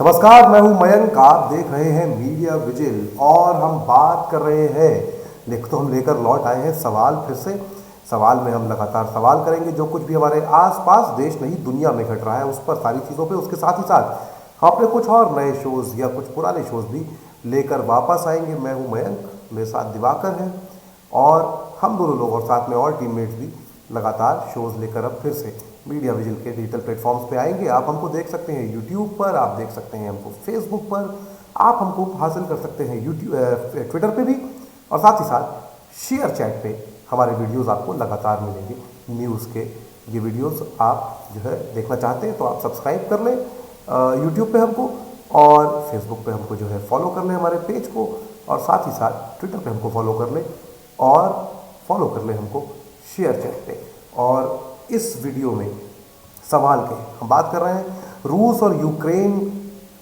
नमस्कार, मैं हूं मयंक। आप देख रहे हैं मीडिया विजिल और हम बात कर रहे हैं हम लेकर लौट आए हैं सवाल फिर से। सवाल में हम लगातार सवाल करेंगे जो कुछ भी हमारे आसपास देश नहीं दुनिया में घट रहा है उस पर, सारी चीज़ों पे। उसके साथ ही साथ हम अपने कुछ और नए शोज़ या कुछ पुराने शोज़ भी लेकर वापस आएंगे। मैं हूं मयंक, मेरे साथ दिवाकर हैं और हम दोनों लोग और साथ में और टीममेट्स भी लगातार शोज़ लेकर अब फिर से मीडिया विजिल के डिजिटल प्लेटफॉर्म्स पे आएंगे। आप हमको देख सकते हैं यूट्यूब पर, आप देख सकते हैं हमको फेसबुक पर, आप हमको हासिल कर सकते हैं यूट्यूब ट्विटर पे भी, और साथ ही साथ शेयर चैट पे हमारे वीडियोस आपको लगातार मिलेंगे न्यूज़ के। ये वीडियोस आप जो है देखना चाहते हैं तो आप सब्सक्राइब कर लें यूट्यूब पे हमको, और फेसबुक पे हमको जो है फॉलो कर लें हमारे पेज को, और साथ ही साथ ट्विटर पे हमको फॉलो कर लें और फॉलो कर लें हमको शेयर चैट पे। और इस वीडियो में सवाल के हम बात कर रहे हैं रूस और यूक्रेन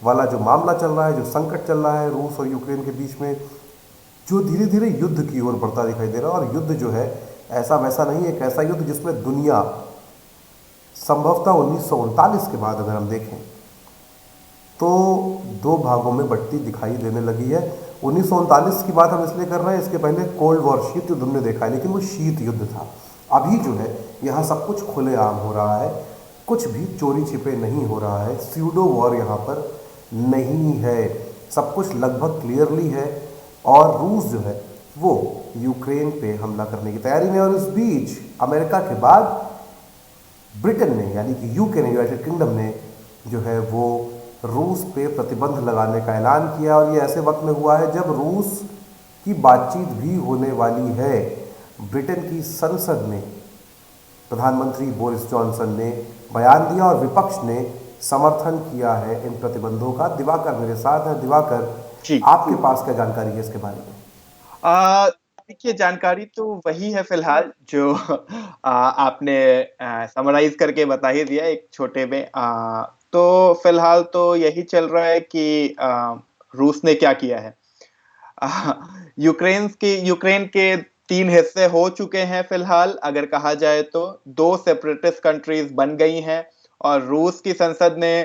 वाला जो मामला चल रहा है, जो संकट चल रहा है रूस और यूक्रेन के बीच में, जो धीरे धीरे युद्ध की ओर बढ़ता दिखाई दे रहा है। और युद्ध जो है ऐसा वैसा नहीं, एक ऐसा युद्ध जिसमें दुनिया संभवतः 1939 के बाद अगर हम देखें तो दो भागों में बंटती दिखाई देने लगी है। 1939 की बात हम इसलिए कर रहे हैं, इसके पहले कोल्ड वॉर शीत युद्ध हमने देखा है, लेकिन वो शीत युद्ध था। अभी जो है यहाँ सब कुछ खुलेआम हो रहा है, कुछ भी चोरी छिपे नहीं हो रहा है, स्यूडो वॉर यहाँ पर नहीं है, सब कुछ लगभग क्लियरली है। और रूस जो है वो यूक्रेन पे हमला करने की तैयारी में। और इस बीच अमेरिका के बाद ब्रिटेन ने, यानी कि यूके ने, यूनाइटेड किंगडम ने जो है वो रूस पे प्रतिबंध लगाने का ऐलान किया। और ये ऐसे वक्त में हुआ है जब रूस की बातचीत भी होने वाली है। ब्रिटेन की संसद में प्रधानमंत्री बोरिस जॉनसन ने बयान दिया और विपक्ष ने समर्थन किया है इन प्रतिबंधों का। दिवाकर मेरे साथ है। दिवाकर, जी। आपके पास क्या जानकारी है इसके बारे में? देखिए, जानकारी तो वही है फिलहाल जो आपने समराइज करके बता ही दिया एक छोटे में। तो फिलहाल तो यही चल रहा है कि रूस ने क्या किया है। यूक्रेन के 3 हिस्से हो चुके हैं फिलहाल, अगर कहा जाए तो 2 सेपरेटिस्ट कंट्रीज बन गई हैं। और रूस की संसद ने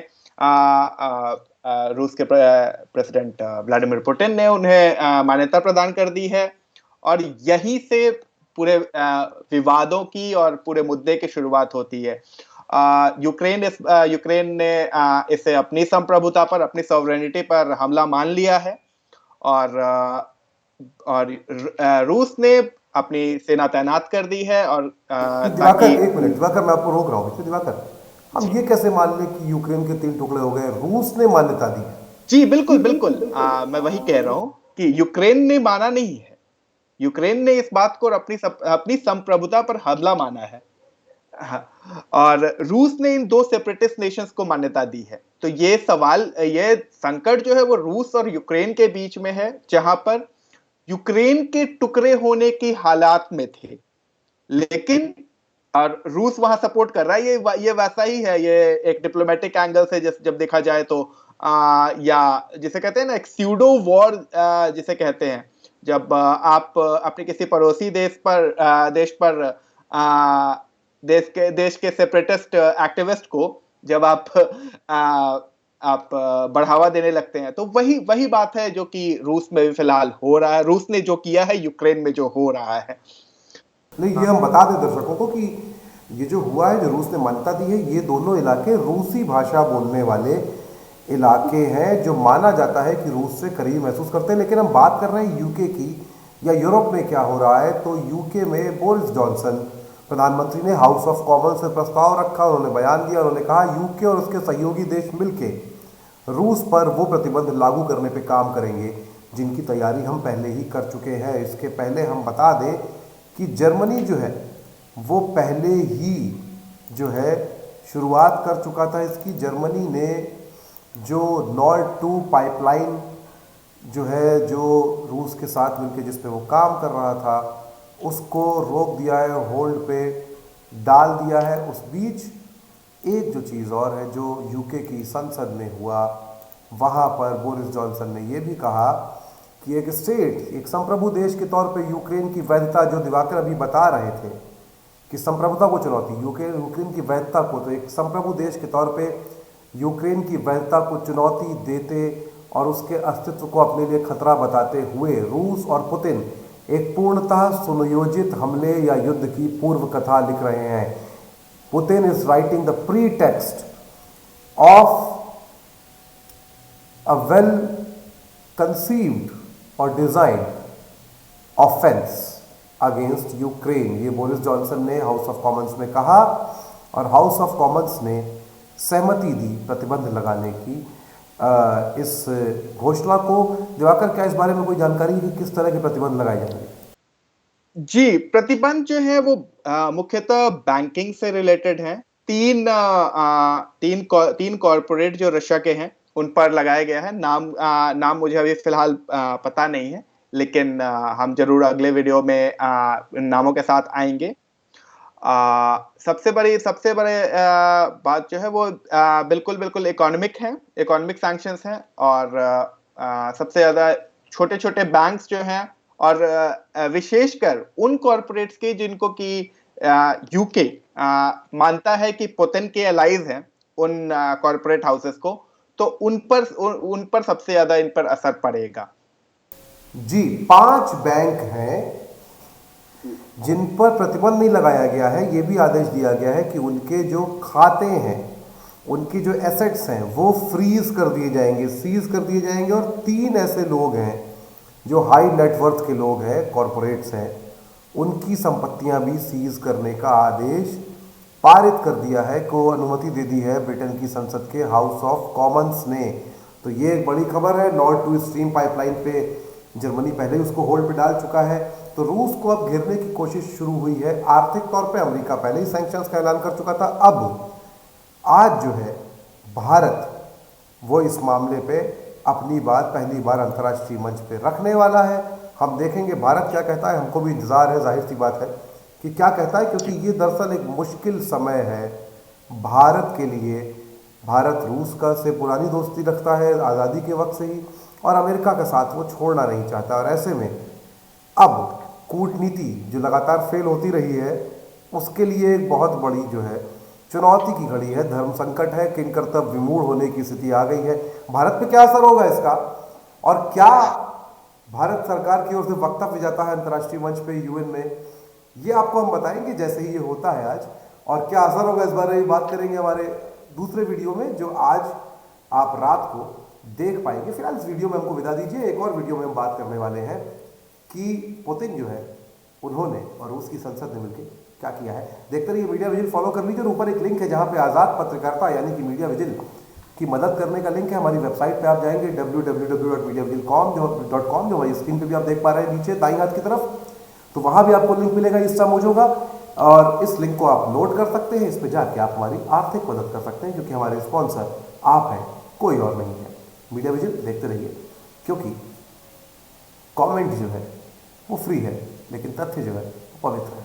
रूस के प्रेसिडेंट व्लादिमीर पुतिन ने उन्हें मान्यता प्रदान कर दी है। और यहीं से पूरे विवादों की और पूरे मुद्दे की शुरुआत होती है। यूक्रेन ने इसे अपनी संप्रभुता पर, अपनी सॉवरेनिटी पर हमला मान लिया है। और रूस ने अपनी सेना तैनात कर दी है। और दिवाकर, ताकि एक मिनट दिवाकर, मैं आपको रोक रहा हूँ। दिवाकर, हम जी ये कैसे मान लें कि यूक्रेन के 3 टुकड़े हो गए? रूस ने मान्यता दी। जी, बिल्कुल बिल्कुल। मैं वही कह रहा हूं कि यूक्रेन ने माना नहीं है। यूक्रेन ने इस बात को अपनी संप्रभुता पर हमला माना है। हाँ, और रूस ने इन 2 सेपरेटिस्ट नेशंस को मान्यता दी है। तो ये संकट जो है वो रूस और यूक्रेन के बीच में है, जहां पर यूक्रेन के टुकड़े होने की हालात में थे, लेकिन और रूस वहां सपोर्ट कर रहा है। ये वैसा ही है, ये एक डिप्लोमेटिक एंगल से जब देखा जाए तो या जिसे कहते हैं ना, एक स्यूडो वॉर जिसे कहते हैं, जब आप अपने किसी पड़ोसी देश के सेपरेटिस्ट एक्टिविस्ट को जब आप बढ़ावा देने लगते हैं, तो वही वही बात है जो कि रूस में भी फिलहाल हो रहा है। रूस ने जो किया है, यूक्रेन में जो हो रहा है। नहीं, ये हम बता दें दर्शकों को कि ये जो हुआ है, जो रूस ने मान्यता दी है, ये दोनों इलाके रूसी भाषा बोलने वाले इलाके हैं जो माना जाता है कि रूस से करीब महसूस करते हैं। लेकिन हम बात कर रहे हैं यूके की, या यूरोप में क्या हो रहा है। तो यूके में बोरिस जॉनसन प्रधानमंत्री ने हाउस ऑफ कॉमन्स से प्रस्ताव रखा, उन्होंने बयान दिया, उन्होंने कहा यूके और उसके सहयोगी देश मिलके रूस पर वो प्रतिबंध लागू करने पे काम करेंगे जिनकी तैयारी हम पहले ही कर चुके हैं। इसके पहले हम बता दें कि जर्मनी जो है वो पहले ही जो है शुरुआत कर चुका था इसकी। जर्मनी ने जो नॉर्ड 2 पाइपलाइन जो है, जो रूस के साथ मिलकर जिस पे वो काम कर रहा था, उसको रोक दिया है, होल्ड पे डाल दिया है। उस बीच एक जो चीज़ और है जो यूके की संसद में हुआ, वहाँ पर बोरिस जॉनसन ने ये भी कहा कि एक स्टेट, एक संप्रभु देश के तौर पे यूक्रेन की वैधता, जो दिवाकर अभी बता रहे थे कि संप्रभुता को चुनौती, यूक्रेन की वैधता को, तो एक संप्रभु देश के तौर पे यूक्रेन की वैधता को चुनौती देते और उसके अस्तित्व को अपने लिए खतरा बताते हुए रूस और पुतिन एक पूर्णतः सुनियोजित हमले या युद्ध की पूर्व कथा लिख रहे हैं। Putin is writing the pre text of a well conceived or designed offense against Ukraine. ये बोरिस जॉनसन ने हाउस ऑफ कॉमन्स में कहा और हाउस ऑफ कॉमन्स ने सहमति दी प्रतिबंध लगाने की इस घोषणा को। दिवाकर, क्या इस बारे में कोई जानकारी है कि किस तरह के प्रतिबंध लगाए जाएंगे? जी, प्रतिबंध जो है वो मुख्यतः बैंकिंग से रिलेटेड है। तीन कॉर्पोरेट जो रशिया के हैं उन पर लगाया गया है। नाम मुझे अभी फिलहाल पता नहीं है, लेकिन हम जरूर अगले वीडियो में इन नामों के साथ आएंगे। सबसे बड़ी बात जो है वो बिल्कुल इकोनॉमिक है, इकोनॉमिक सैंक्शंस हैं और सबसे ज्यादा छोटे छोटे बैंक्स जो हैं और विशेषकर उन कॉर्पोरेट्स के जिनको कि यूके मानता है कि पुतिन के एलाइज हैं, उन कॉर्पोरेट हाउसेस को, तो उन पर सबसे ज्यादा इन पर असर पड़ेगा। जी, 5 बैंक हैं जिन पर प्रतिबंध नहीं लगाया गया है। ये भी आदेश दिया गया है कि उनके जो खाते हैं, उनकी जो एसेट्स हैं वो फ्रीज कर दिए जाएंगे, सीज कर दिए जाएंगे। और 3 ऐसे लोग हैं जो हाई नेटवर्थ के लोग हैं, कॉरपोरेट्स हैं, उनकी संपत्तियां भी सीज करने का आदेश पारित कर दिया है, को अनुमति दे दी है ब्रिटेन की संसद के हाउस ऑफ कॉमन्स ने। तो ये एक बड़ी खबर है। नॉर्ड 2 स्ट्रीम पाइपलाइन पे जर्मनी पहले ही उसको होल्ड पे डाल चुका है, तो रूस को अब घेरने की कोशिश शुरू हुई है। आर्थिक तौर पे अमेरिका पहले ही सैंक्शंस का ऐलान कर चुका था। अब आज जो है भारत वो इस मामले पे अपनी बात पहली बार अंतर्राष्ट्रीय मंच पे रखने वाला है। हम देखेंगे भारत क्या कहता है। हमको भी इंतजार है, जाहिर सी बात है कि क्या कहता है, क्योंकि ये दरअसल एक मुश्किल समय है भारत के लिए। भारत रूस का से पुरानी दोस्ती रखता है आज़ादी के वक्त से ही, और अमेरिका का साथ वो छोड़ना नहीं चाहता। और ऐसे में अब कूटनीति जो लगातार फेल होती रही है, उसके लिए एक बहुत बड़ी जो है चुनौती की घड़ी है, धर्म संकट है, किन कर्तव्य विमूढ़ होने की स्थिति आ गई है। भारत पे क्या असर होगा इसका, और क्या भारत सरकार की ओर से वक्तव्य जाता है अंतर्राष्ट्रीय मंच पे यूएन में, ये आपको हम बताएंगे जैसे ही ये होता है आज। और क्या असर होगा इस बारे में बात करेंगे हमारे दूसरे वीडियो में, जो आज आप रात को देख पाएंगे। फिलहाल इस वीडियो में हमको विदा दीजिए। एक और वीडियो में हम बात करने वाले हैं कि पुतिन जो है उन्होंने और रूस की संसद ने मिलकर क्या किया है। देखते रहिए मीडिया विजिल, फॉलो कर लीजिए। और ऊपर एक लिंक है जहां पे आज़ाद पत्रकारिता यानी कि मीडिया विजिल की मदद करने का लिंक है। हमारी वेबसाइट पे आप जाएंगे www.mediavigil.com जो हमारी स्क्रीन पे भी आप देख पा रहे हैं नीचे दाईं हाथ की तरफ, तो वहां भी आपको लिंक मिलेगा इंस्टा मोजो का, और इस लिंक को आप नोट कर सकते हैं। इस पर जाके आप हमारी आर्थिक मदद कर सकते हैं, क्योंकि हमारे स्पॉन्सर आप हैं, कोई और नहीं है। मीडिया विजिल देखते रहिए, क्योंकि कमेंट जो है वो फ्री है, लेकिन तथ्य जो है वो पवित्र है।